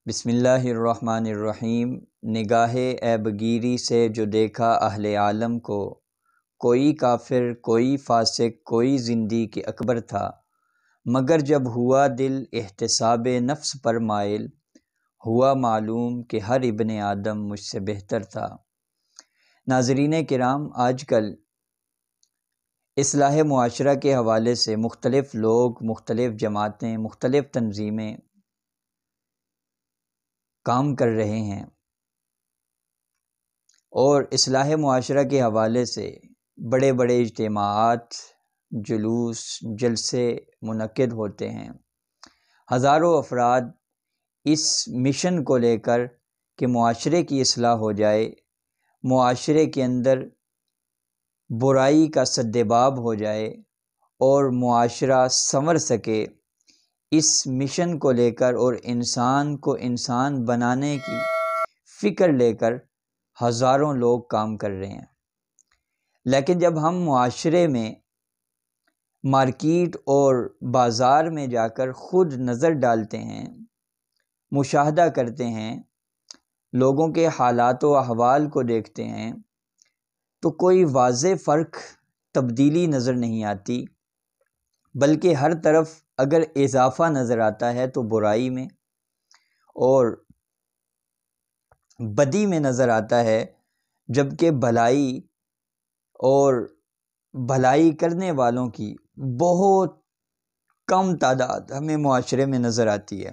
بسم اللہ الرحمن الرحیم۔ نگاہ عیبگیری سے جو دیکھا اہل عالم کو، کوئی کافر، کوئی فاسق، کوئی زندیق اکبر تھا، مگر جب ہوا دل احتساب نفس پر مائل، ہوا معلوم کہ ہر ابن آدم مجھ سے بہتر تھا۔ ناظرین کرام، آج کل اصلاح معاشرہ کے حوالے سے مختلف لوگ، مختلف جماعتیں، مختلف تنظیمیں کام کر رہے ہیں، اور اصلاح معاشرہ کے حوالے سے بڑے بڑے اجتماعات، جلوس، جلسے منعقد ہوتے ہیں۔ ہزاروں افراد اس مشن کو لے کر کہ معاشرے کی اصلاح ہو جائے، معاشرے کے اندر برائی کا سدباب ہو جائے اور معاشرہ سنور سکے، اس مشن کو لے کر اور انسان کو انسان بنانے کی فکر لے کر ہزاروں لوگ کام کر رہے ہیں۔ لیکن جب ہم معاشرے میں، مارکیٹ اور بازار میں جا کر خود نظر ڈالتے ہیں، مشاہدہ کرتے ہیں، لوگوں کے حالات و احوال کو دیکھتے ہیں، تو کوئی واضح فرق، تبدیلی نظر نہیں آتی، بلکہ ہر طرف اگر اضافہ نظر آتا ہے تو برائی میں اور بدی میں نظر آتا ہے، جبکہ بھلائی اور بھلائی کرنے والوں کی بہت کم تعداد ہمیں معاشرے میں نظر آتی ہے۔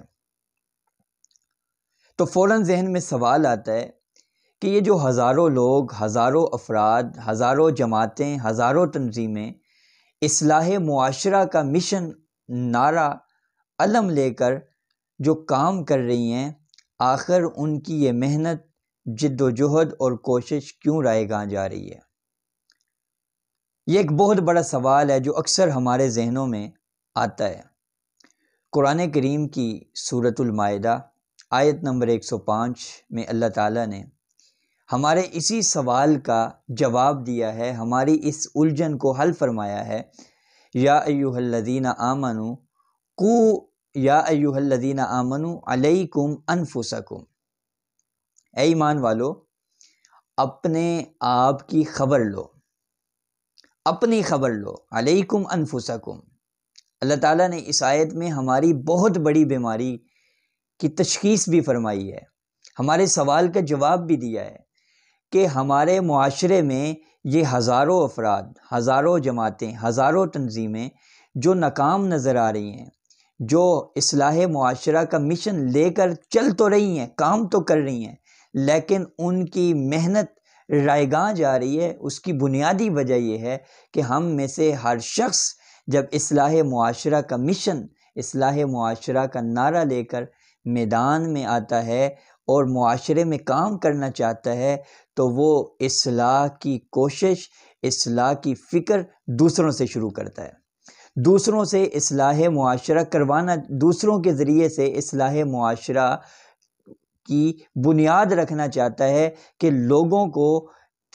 تو فوراً ذہن میں سوال آتا ہے کہ یہ جو ہزاروں لوگ، ہزاروں افراد، ہزاروں جماعتیں، ہزاروں تنظیمیں اصلاح معاشرہ کا مشن، نعرہ، علم لے کر جو کام کر رہی ہیں، آخر ان کی یہ محنت، جد و جہد اور کوشش کیوں رائے گاں جا رہی ہے؟ یہ ایک بہت بڑا سوال ہے جو اکثر ہمارے ذہنوں میں آتا ہے۔ قرآن کریم کی سورۃ المائدہ آیت نمبر 105 میں اللہ تعالیٰ نے ہمارے اسی سوال کا جواب دیا ہے، ہماری اس الجھن کو حل فرمایا ہے۔ یا ایھا الذین آمنوا یا ایھا الذین آمنوا علیکم انفسکم، اے ایمان والو، اپنے آپ کی خبر لو، اپنی خبر لو، علیکم انفسکم۔ اللہ تعالیٰ نے اس آیت میں ہماری بہت بڑی بیماری کی تشخیص بھی فرمائی ہے، ہمارے سوال کا جواب بھی دیا ہے کہ ہمارے معاشرے میں یہ ہزاروں افراد، ہزاروں جماعتیں، ہزاروں تنظیمیں جو ناکام نظر آ رہی ہیں، جو اصلاح معاشرہ کا مشن لے کر چل تو رہی ہیں، کام تو کر رہی ہیں، لیکن ان کی محنت رائے گاں جا رہی ہے۔ اس کی بنیادی وجہ یہ ہے کہ ہم میں سے ہر شخص جب اصلاح معاشرہ کا مشن، اصلاح معاشرہ کا نعرہ لے کر میدان میں آتا ہے اور معاشرے میں کام کرنا چاہتا ہے، تو وہ اصلاح کی کوشش، اصلاح کی فکر دوسروں سے شروع کرتا ہے، دوسروں سے اصلاح معاشرہ کروانا، دوسروں کے ذریعے سے اصلاح معاشرہ کی بنیاد رکھنا چاہتا ہے کہ لوگوں کو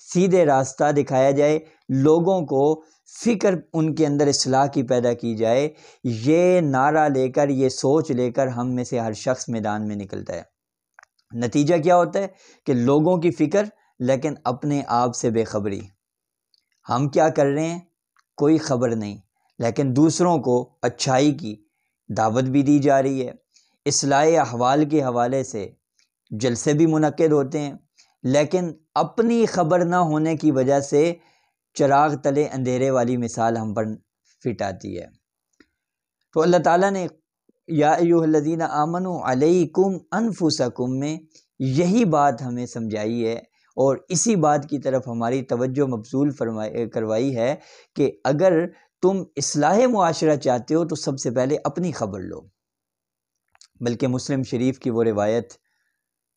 سیدھے راستہ دکھایا جائے، لوگوں کو فکر ان کے اندر اصلاح کی پیدا کی جائے۔ یہ نعرہ لے کر، یہ سوچ لے کر ہم میں سے ہر شخص میدان میں نکلتا ہے۔ نتیجہ کیا ہوتا ہے کہ لوگوں کی فکر لیکن اپنے آپ سے بے خبری۔ ہم کیا کر رہے ہیں کوئی خبر نہیں، لیکن دوسروں کو اچھائی کی دعوت بھی دی جا رہی ہے۔ اصلاح احوال کے حوالے سے جلسے بھی منعقد ہوتے ہیں، لیکن اپنی خبر نہ ہونے کی وجہ سے چراغ تلے اندھیرے والی مثال ہم پر فٹ آتی ہے۔ تو اللہ تعالیٰ نے یا ایھا الذین آمنوا علیکم انفسکم میں یہی بات ہمیں سمجھائی ہے، اور اسی بات کی طرف ہماری توجہ مبذول کروائی ہے کہ اگر تم اصلاح معاشرہ چاہتے ہو تو سب سے پہلے اپنی خبر لو۔ بلکہ مسلم شریف کی وہ روایت،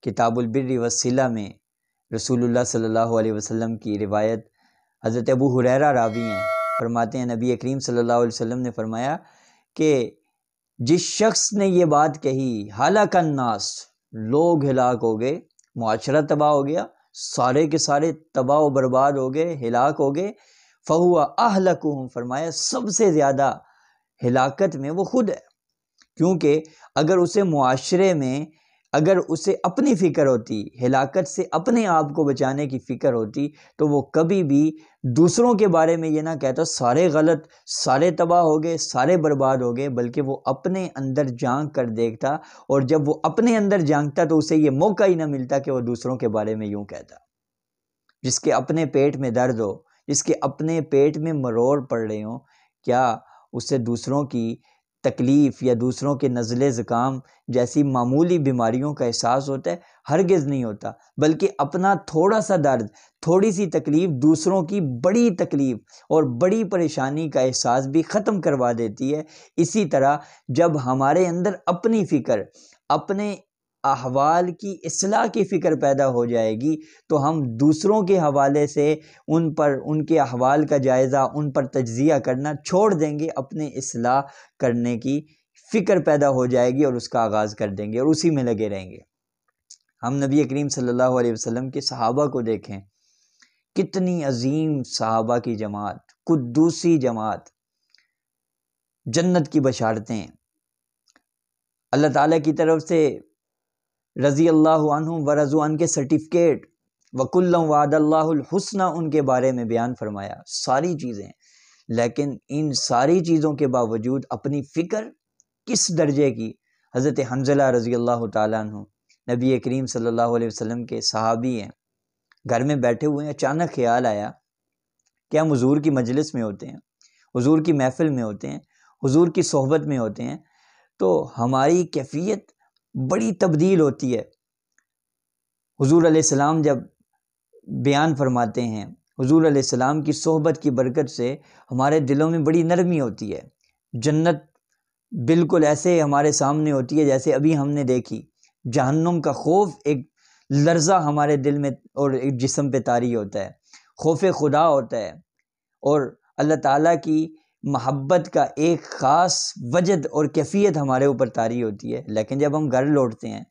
کتاب البر والصلہ میں رسول اللہ صلی اللہ علیہ وسلم کی روایت، حضرت ابو ہریرہ راوی ہیں، فرماتے ہیں نبی کریم صلی اللہ علیہ وسلم نے فرمایا کہ جس شخص نے یہ بات کہی، ہلاک الناس، لوگ ہلاک ہو گئے، معاشرہ تباہ ہو گیا، سارے کے سارے تباہ و برباد ہو گئے، ہلاک ہو گئے، فہو اہلکہم، فرمایا سب سے زیادہ ہلاکت میں وہ خود ہے، کیونکہ اگر اسے معاشرے میں اگر اسے اپنی فکر ہوتی، ہلاکت سے اپنے آپ کو بچانے کی فکر ہوتی، تو وہ کبھی بھی دوسروں کے بارے میں یہ نہ کہتا سارے غلط، سارے تباہ ہو گئے، سارے برباد ہو گئے، بلکہ وہ اپنے اندر جھانک کر دیکھتا، اور جب وہ اپنے اندر جھانکتا تو اسے یہ موقع ہی نہ ملتا کہ وہ دوسروں کے بارے میں یوں کہتا۔ جس کے اپنے پیٹ میں درد ہو، جس کے اپنے پیٹ میں مروڑ پڑ رہے ہوں، کیا اسے دوسروں کی تکلیف یا دوسروں کے نزلے زکام جیسی معمولی بیماریوں کا احساس ہوتا ہے؟ ہرگز نہیں ہوتا، بلکہ اپنا تھوڑا سا درد، تھوڑی سی تکلیف دوسروں کی بڑی تکلیف اور بڑی پریشانی کا احساس بھی ختم کروا دیتی ہے۔ اسی طرح جب ہمارے اندر اپنی فکر، اپنے احوال کی اصلاح کی فکر پیدا ہو جائے گی تو ہم دوسروں کے حوالے سے ان کے احوال کا جائزہ، ان پر تجزیہ کرنا چھوڑ دیں گے، اپنے اصلاح کرنے کی فکر پیدا ہو جائے گی اور اس کا آغاز کر دیں گے اور اسی میں لگے رہیں گے۔ ہم نبی کریم صلی اللہ علیہ وسلم کے صحابہ کو دیکھیں، کتنی عظیم صحابہ کی جماعت، قدوسی جماعت، جنت کی بشارتیں، اللہ تعالیٰ کی طرف سے رضی اللہ عنہم ورضوا عنہ کے سرٹیفکیٹ، وَكُلًّا وَعَدَ اللَّهُ الْحُسْنَى ان کے بارے میں بیان فرمایا، ساری چیزیں۔ لیکن ان ساری چیزوں کے باوجود اپنی فکر کس درجے کی؟ حضرت حنظلہ رضی اللہ تعالیٰ عنہ نبی کریم صلی اللہ علیہ وسلم کے صحابی ہیں، گھر میں بیٹھے ہوئے ہیں، اچانک خیال آیا کہ ہم حضور کی مجلس میں ہوتے ہیں، حضور کی محفل میں ہوتے ہیں، حضور کی صحبت میں ہوتے ہیں، تو ہماری کیفیت بڑی تبدیل ہوتی ہے۔ حضور علیہ السلام جب بیان فرماتے ہیں، حضور علیہ السلام کی صحبت کی برکت سے ہمارے دلوں میں بڑی نرمی ہوتی ہے، جنت بالکل ایسے ہمارے سامنے ہوتی ہے جیسے ابھی ہم نے دیکھی، جہنم کا خوف ایک لرزہ ہمارے دل میں اور ایک جسم پہ طاری ہوتا ہے، خوف خدا ہوتا ہے، اور اللہ تعالیٰ کی محبت کا ایک خاص وجد اور کیفیت ہمارے اوپر طاری ہوتی ہے۔ لیکن جب ہم گھر لوٹتے ہیں،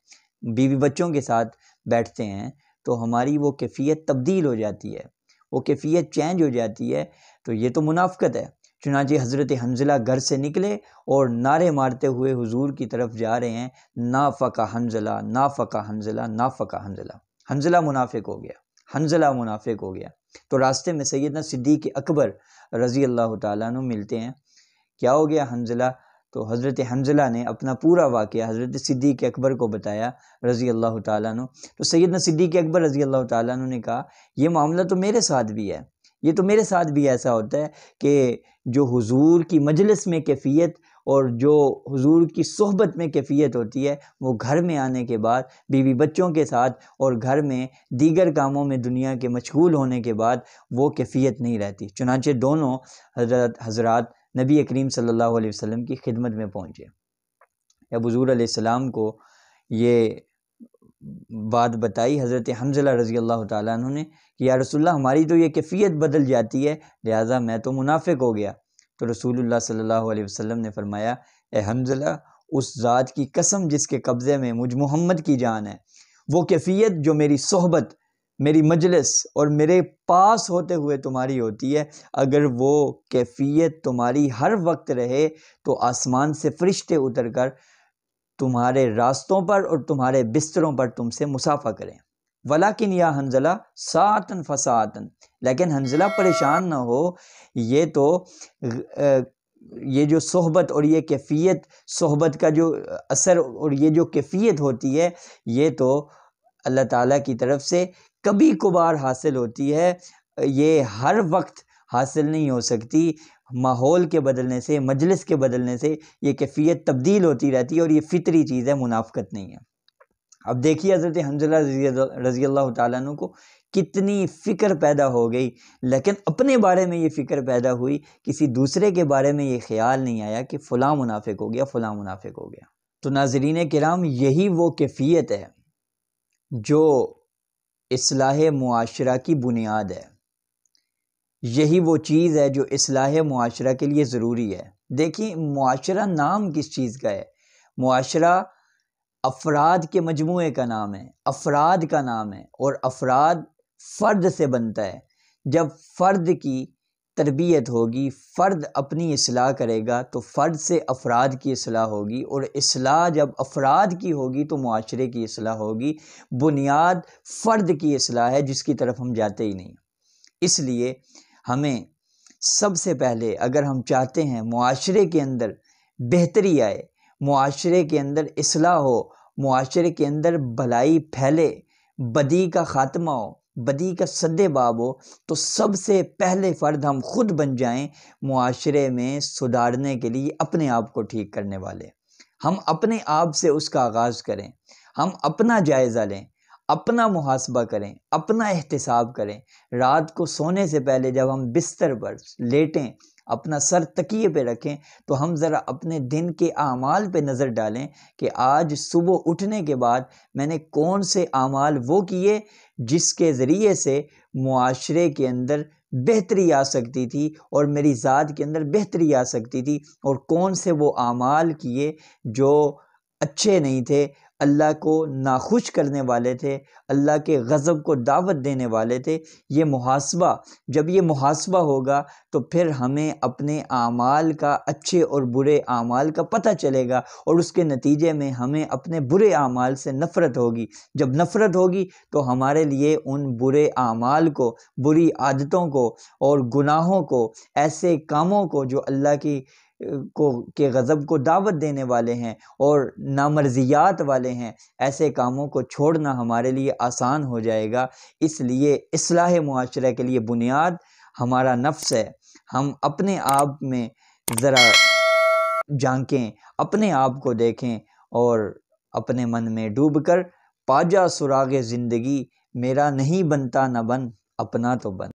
بیوی بچوں کے ساتھ بیٹھتے ہیں، تو ہماری وہ کیفیت تبدیل ہو جاتی ہے، وہ کیفیت چینج ہو جاتی ہے۔ تو یہ تو منافقت ہے۔ چنانچہ حضرت حنظلہ گھر سے نکلے اور نعرے مارتے ہوئے حضور کی طرف جا رہے ہیں، نافق حنظلہ، نافق حنظلہ، نافق حنظلہ، حنظلہ منافق ہو گیا، حنظلہ منافق ہو گیا۔ تو راستے میں سیدنا صدیق اکبر رضی اللہ تعالیٰ عنہ ملتے ہیں، کیا ہو گیا حنظلہ؟ تو حضرت حنظلہ نے اپنا پورا واقعہ حضرت صدیق اکبر کو بتایا رضی اللہ تعالیٰ عنہ۔ تو سیدنا صدیق اکبر رضی اللہ تعالیٰ عنہ نے کہا یہ معاملہ تو میرے ساتھ بھی ہے، یہ تو میرے ساتھ بھی ایسا ہوتا ہے کہ جو حضور کی مجلس میں کیفیت اور جو حضور کی صحبت میں کیفیت ہوتی ہے، وہ گھر میں آنے کے بعد بیوی بچوں کے ساتھ اور گھر میں دیگر کاموں میں دنیا کے مشغول ہونے کے بعد وہ کیفیت نہیں رہتی۔ چنانچہ دونوں حضرات نبی کریم صلی اللہ علیہ وسلم کی خدمت میں پہنچے۔ جب حضور علیہ السلام کو یہ بات بتائی حضرت حنظلہ رضی اللہ تعالیٰ عنہ نے کہ یا رسول اللہ ہماری تو یہ کیفیت بدل جاتی ہے، لہٰذا میں تو منافق ہو گیا۔ تو رسول اللہ صلی اللہ علیہ وسلم نے فرمایا اے حنظلہ، اس ذات کی قسم جس کے قبضے میں مجھ محمد کی جان ہے، وہ کیفیت جو میری صحبت، میری مجلس اور میرے پاس ہوتے ہوئے تمہاری ہوتی ہے، اگر وہ کیفیت تمہاری ہر وقت رہے تو آسمان سے فرشتے اتر کر تمہارے راستوں پر اور تمہارے بستروں پر تم سے مصافحہ کریں۔ ولیکن یا حنظلہ ساعتن فساعتن، لیکن حنظلہ پریشان نہ ہو، یہ جو صحبت اور یہ کیفیت، صحبت کا جو اثر اور یہ جو کیفیت ہوتی ہے، یہ تو اللہ تعالیٰ کی طرف سے کبھی کبھار حاصل ہوتی ہے، یہ ہر وقت حاصل نہیں ہو سکتی۔ ماحول کے بدلنے سے، مجلس کے بدلنے سے یہ کیفیت تبدیل ہوتی رہتی ہے، اور یہ فطری چیز ہے، منافقت نہیں ہے۔ اب دیکھیے حضرت حنظلہ رضی اللہ تعالیٰ عنہ کو کتنی فکر پیدا ہو گئی، لیکن اپنے بارے میں یہ فکر پیدا ہوئی، کسی دوسرے کے بارے میں یہ خیال نہیں آیا کہ فلاں منافق ہو گیا، فلاں منافق ہو گیا۔ تو ناظرین کرام، یہی وہ کیفیت ہے جو اصلاح معاشرہ کی بنیاد ہے، یہی وہ چیز ہے جو اصلاح معاشرہ کے لیے ضروری ہے۔ دیکھیں، معاشرہ نام کس چیز کا ہے؟ معاشرہ افراد کے مجموعے کا نام ہے، افراد کا نام ہے، اور افراد فرد سے بنتا ہے۔ جب فرد کی تربیت ہوگی، فرد اپنی اصلاح کرے گا تو فرد سے افراد کی اصلاح ہوگی، اور اصلاح جب افراد کی ہوگی تو معاشرے کی اصلاح ہوگی۔ بنیاد فرد کی اصلاح ہے جس کی طرف ہم جاتے ہی نہیں۔ اس لیے ہمیں سب سے پہلے اگر ہم چاہتے ہیں معاشرے کے اندر بہتری آئے، معاشرے کے اندر اصلاح ہو، معاشرے کے اندر بھلائی پھیلے، بدی کا خاتمہ ہو، بدی کا سد باب ہو، تو سب سے پہلے فرد ہم خود بن جائیں معاشرے میں سدھارنے کے لیے اپنے آپ کو ٹھیک کرنے والے۔ ہم اپنے آپ سے اس کا آغاز کریں، ہم اپنا جائزہ لیں، اپنا محاسبہ کریں، اپنا احتساب کریں۔ رات کو سونے سے پہلے جب ہم بستر پر لیٹیں، اپنا سر تکیے پہ رکھیں، تو ہم ذرا اپنے دن کے اعمال پہ نظر ڈالیں کہ آج صبح اٹھنے کے بعد میں نے کون سے اعمال وہ کیے جس کے ذریعے سے معاشرے کے اندر بہتری آ سکتی تھی اور میری ذات کے اندر بہتری آ سکتی تھی، اور کون سے وہ اعمال کیے جو اچھے نہیں تھے، اللہ کو ناخوش کرنے والے تھے، اللہ کے غضب کو دعوت دینے والے تھے۔ یہ محاسبہ، جب یہ محاسبہ ہوگا تو پھر ہمیں اپنے اعمال کا، اچھے اور برے اعمال کا پتہ چلے گا، اور اس کے نتیجے میں ہمیں اپنے برے اعمال سے نفرت ہوگی۔ جب نفرت ہوگی تو ہمارے لیے ان برے اعمال کو، بری عادتوں کو اور گناہوں کو، ایسے کاموں کو جو اللہ کے غضب کو دعوت دینے والے ہیں اور نامرضیات والے ہیں، ایسے کاموں کو چھوڑنا ہمارے لیے آسان ہو جائے گا۔ اس لیے اصلاح معاشرہ کے لیے بنیاد ہمارا نفس ہے۔ ہم اپنے آپ میں ذرا جھانکیں، اپنے آپ کو دیکھیں اور اپنے من میں ڈوب کر پا جا سراغ زندگی، میرا نہیں بنتا نہ بن، اپنا تو بن۔